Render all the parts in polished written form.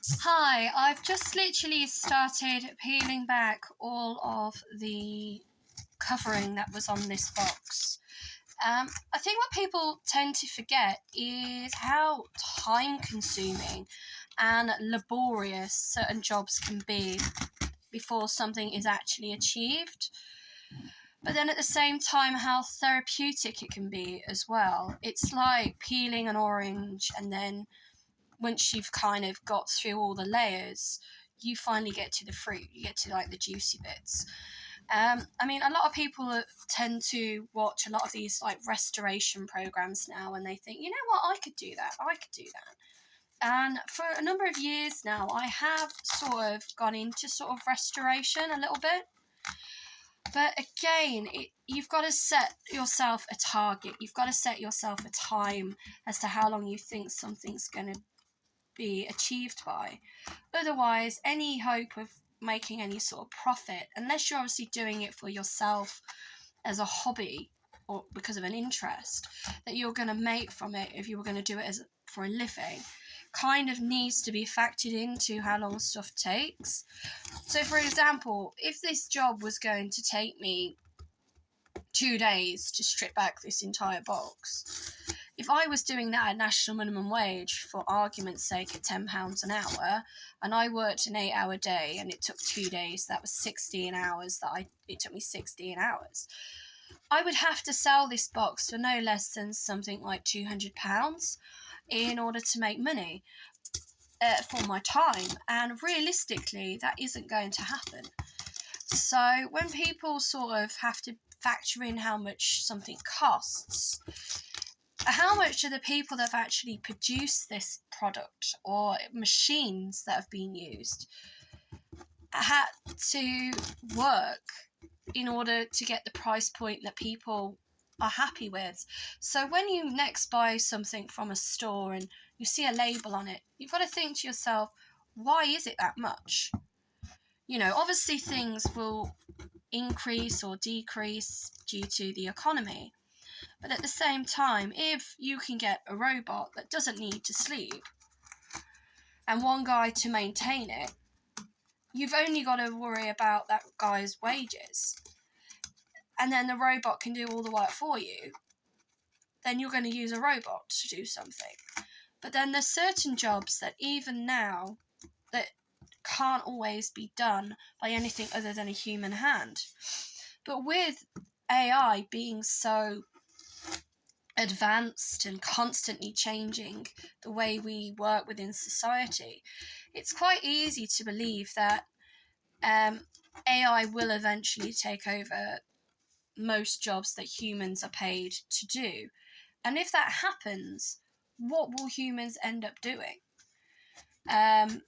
Hi, I've just literally started peeling back all of the covering that was on this box. I think what people tend to forget is how time consuming and laborious certain jobs can be before something is actually achieved. But then at the same time, how therapeutic it can be as well. It's like peeling an orange, and then once you've kind of got through all the layers, you finally get to the fruit. You get to like the juicy bits. A lot of people tend to watch a lot of these like restoration programs now, and they think, you know what, I could do that. I could do that. And for a number of years now, I have sort of gone into sort of restoration a little bit. But again, you've got to set yourself a target. You've got to set yourself a time as to how long you think something's going to be achieved by. Otherwise, any hope of making any sort of profit, unless you're obviously doing it for yourself as a hobby or because of an interest that you're going to make from it, if you were going to do it as for a living, kind of needs to be factored into how long stuff takes. So for example, if this job was going to take me 2 days to strip back this entire box, if I was doing that at national minimum wage, for argument's sake, at £10 an hour, and I worked an 8-hour day and it took 2 days, that was 16 hours, it took me 16 hours. I would have to sell this box for no less than something like £200 in order to make money for my time. And realistically, that isn't going to happen. So when people sort of have to factor in how much something costs, how much are the people that have actually produced this product or machines that have been used had to work in order to get the price point that people are happy with. So when you next buy something from a store and you see a label on it, you've got to think to yourself, why is it that much? Obviously things will increase or decrease due to the economy. But at the same time, if you can get a robot that doesn't need to sleep and one guy to maintain it, you've only got to worry about that guy's wages. And then the robot can do all the work for you. Then you're going to use a robot to do something. But then there's certain jobs that even now that can't always be done by anything other than a human hand. But with AI being so advanced and constantly changing the way we work within society, it's quite easy to believe that AI will eventually take over most jobs that humans are paid to do. And if that happens, what will humans end up doing? And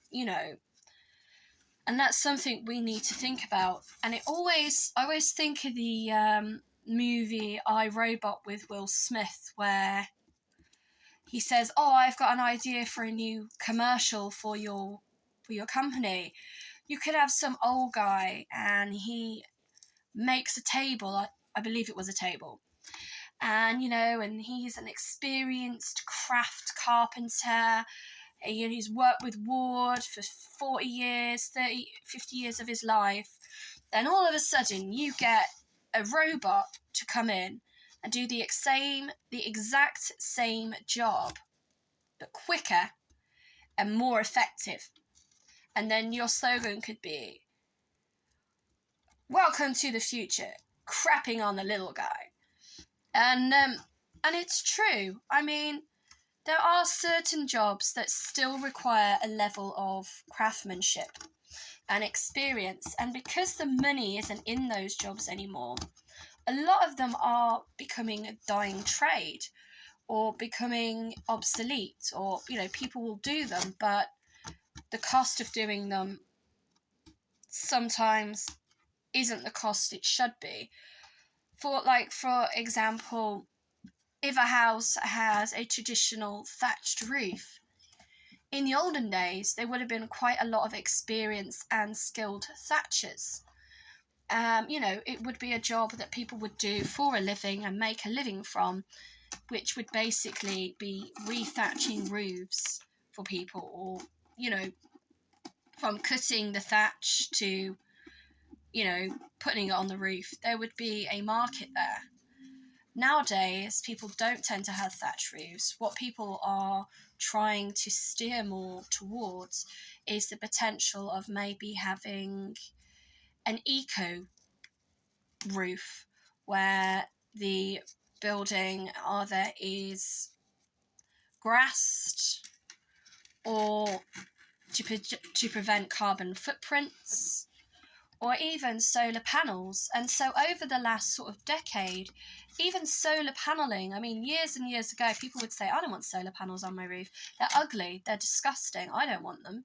that's something we need to think about. And I always think of the movie I, Robot with Will Smith, where he says, "Oh, I've got an idea for a new commercial for your company. You could have some old guy and he makes a table. I believe it was a table. And he's an experienced craft carpenter. He's worked with wood for 40 years, 30, 50 years of his life. Then all of a sudden you get a robot to come in and do the exact same job, but quicker and more effective. And then your slogan could be, 'Welcome to the future, crapping on the little guy.'" And it's true. There are certain jobs that still require a level of craftsmanship and experience, and because the money isn't in those jobs anymore, a lot of them are becoming a dying trade or becoming obsolete, or people will do them, but the cost of doing them sometimes isn't the cost it should be. For example, if a house has a traditional thatched roof, in the olden days, there would have been quite a lot of experienced and skilled thatchers. It would be a job that people would do for a living and make a living from, which would basically be rethatching roofs for people, or, from cutting the thatch to, putting it on the roof, there would be a market there. Nowadays, people don't tend to have thatch roofs. What people are trying to steer more towards is the potential of maybe having an eco roof where the building either is grassed or to prevent carbon footprints, or even solar panels. And so over the last sort of decade, even solar paneling, years and years ago, people would say, I don't want solar panels on my roof. They're ugly, they're disgusting, I don't want them.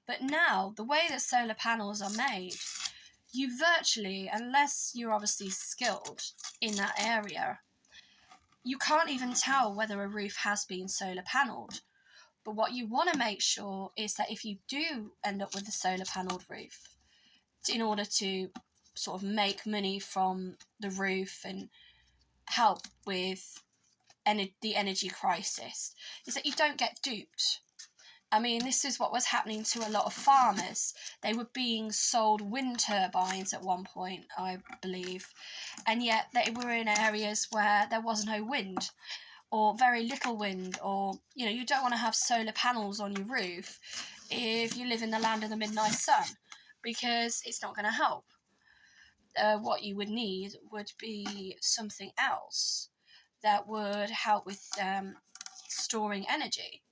But now, the way that solar panels are made, you virtually, unless you're obviously skilled in that area, you can't even tell whether a roof has been solar panelled. But what you want to make sure is that if you do end up with a solar panelled roof, in order to sort of make money from the roof and help with the energy crisis, is that you don't get duped. This is what was happening to a lot of farmers. They were being sold wind turbines at one point, I believe, and yet they were in areas where there was no wind, or very little wind, or, you don't want to have solar panels on your roof if you live in the land of the midnight sun, because it's not going to help. What you would need would be something else that would help with storing energy.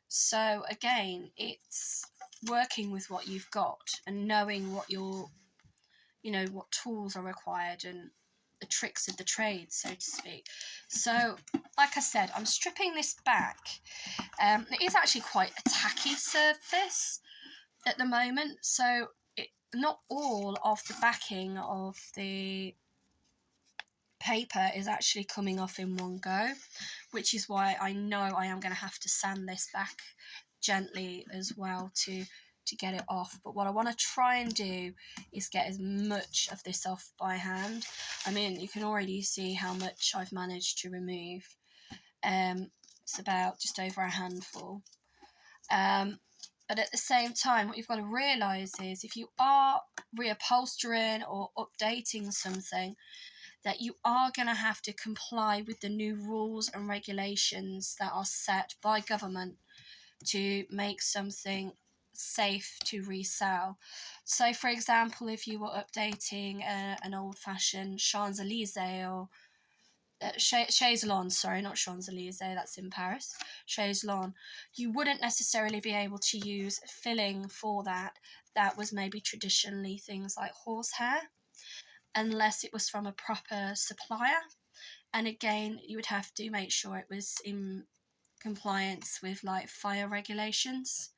So again, it's working with what you've got and knowing what what tools are required and the tricks of the trade, so to speak. So, like I said, I'm stripping this back. It is actually quite a tacky surface at the moment, so not all of the backing of the paper is actually coming off in one go, which is why I know I am going to have to sand this back gently as well to get it off. But what I want to try and do is get as much of this off by hand. You can already see how much I've managed to remove. It's about just over a handful. But at the same time, what you've got to realise is if you are reupholstering or updating something, that you are going to have to comply with the new rules and regulations that are set by government to make something safe to resell. So, for example, if you were updating an old-fashioned Champs-Élysées or Chaise-Longue, sorry, not Champs-Élysées, that's in Paris, Chaise-Longue, you wouldn't necessarily be able to use filling for that. That was maybe traditionally things like horsehair, unless it was from a proper supplier. And again, you would have to make sure it was in compliance with like fire regulations,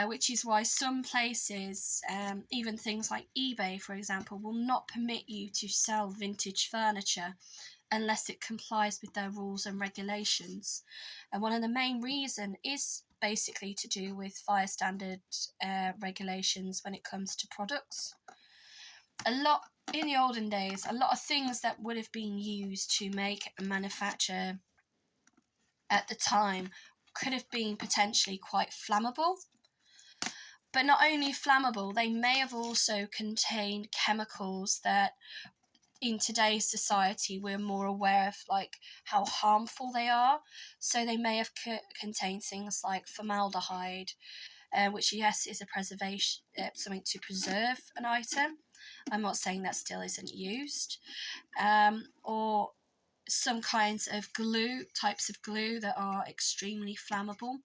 which is why some places, even things like eBay, for example, will not permit you to sell vintage furniture unless it complies with their rules and regulations. And one of the main reasons is basically to do with fire standard regulations when it comes to products. In the olden days, a lot of things that would have been used to make and manufacture at the time could have been potentially quite flammable. But not only flammable, they may have also contained chemicals that in today's society we're more aware of, like how harmful they are. So they may have contained things like formaldehyde, which yes is a preservation, something to preserve an item. I'm not saying that still isn't used. Or some kinds of types of glue that are extremely flammable.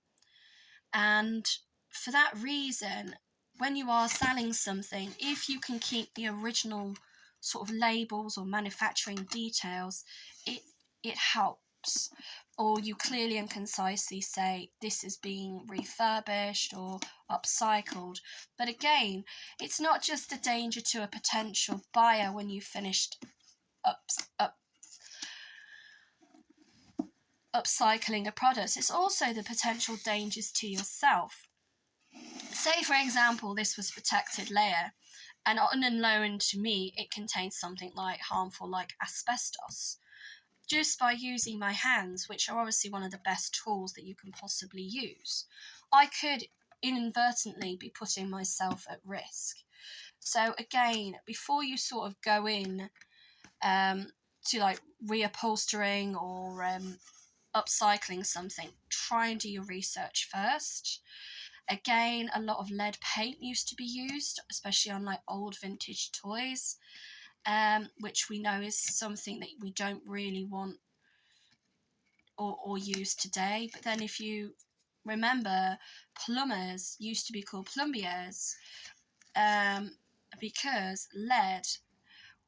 And for that reason, when you are selling something, if you can keep the original sort of labels or manufacturing details, it helps. Or you clearly and concisely say this is being refurbished or upcycled. But again, it's not just a danger to a potential buyer when you've finished upcycling a product, it's also the potential dangers to yourself. Say, for example, this was a protected layer, and unknown to me, it contains something like harmful, like asbestos. Just by using my hands, which are obviously one of the best tools that you can possibly use, I could inadvertently be putting myself at risk. So again, before you sort of go in to like reupholstering or upcycling something, try and do your research first. Again, a lot of lead paint used to be used, especially on like old vintage toys, which we know is something that we don't really want or use today. But then if you remember, plumbers used to be called plombiers, because lead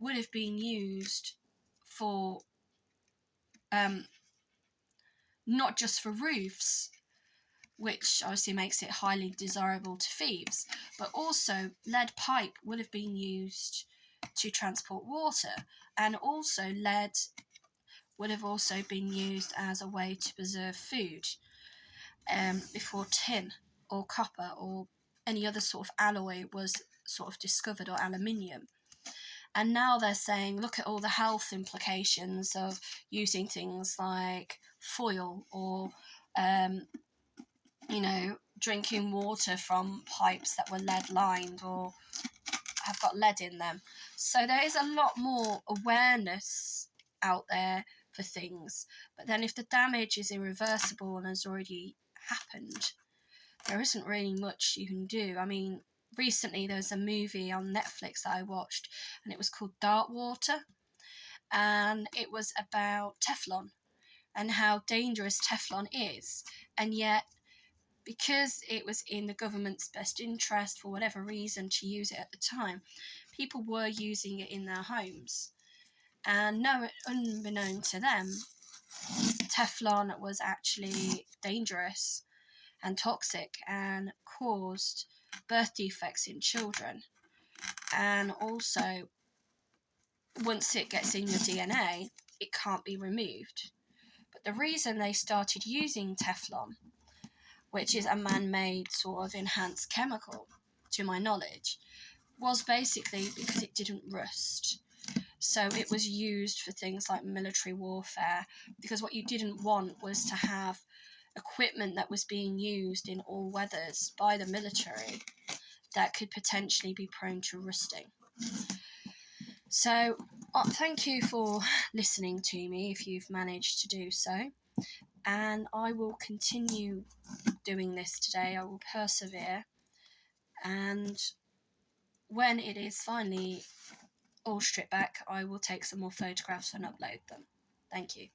would have been used for not just for roofs, which obviously makes it highly desirable to thieves, but also lead pipe would have been used to transport water, and also lead would have also been used as a way to preserve food, before tin or copper or any other sort of alloy was sort of discovered, or aluminium. And now they're saying, look at all the health implications of using things like foil, or drinking water from pipes that were lead lined or have got lead in them. So there is a lot more awareness out there for things. But then if the damage is irreversible and has already happened, there isn't really much you can do. I mean, recently there was a movie on Netflix that I watched, and it was called Darkwater, and it was about Teflon and how dangerous Teflon is. And yet, because it was in the government's best interest for whatever reason to use it at the time, people were using it in their homes. And no, unbeknown to them, Teflon was actually dangerous and toxic and caused birth defects in children. And also, once it gets in your DNA, it can't be removed. But the reason they started using Teflon, which is a man-made sort of enhanced chemical, to my knowledge, was basically because it didn't rust. So it was used for things like military warfare, because what you didn't want was to have equipment that was being used in all weathers by the military that could potentially be prone to rusting. So thank you for listening to me, if you've managed to do so. And I will continue doing this today. I will persevere. And when it is finally all stripped back, I will take some more photographs and upload them. Thank you.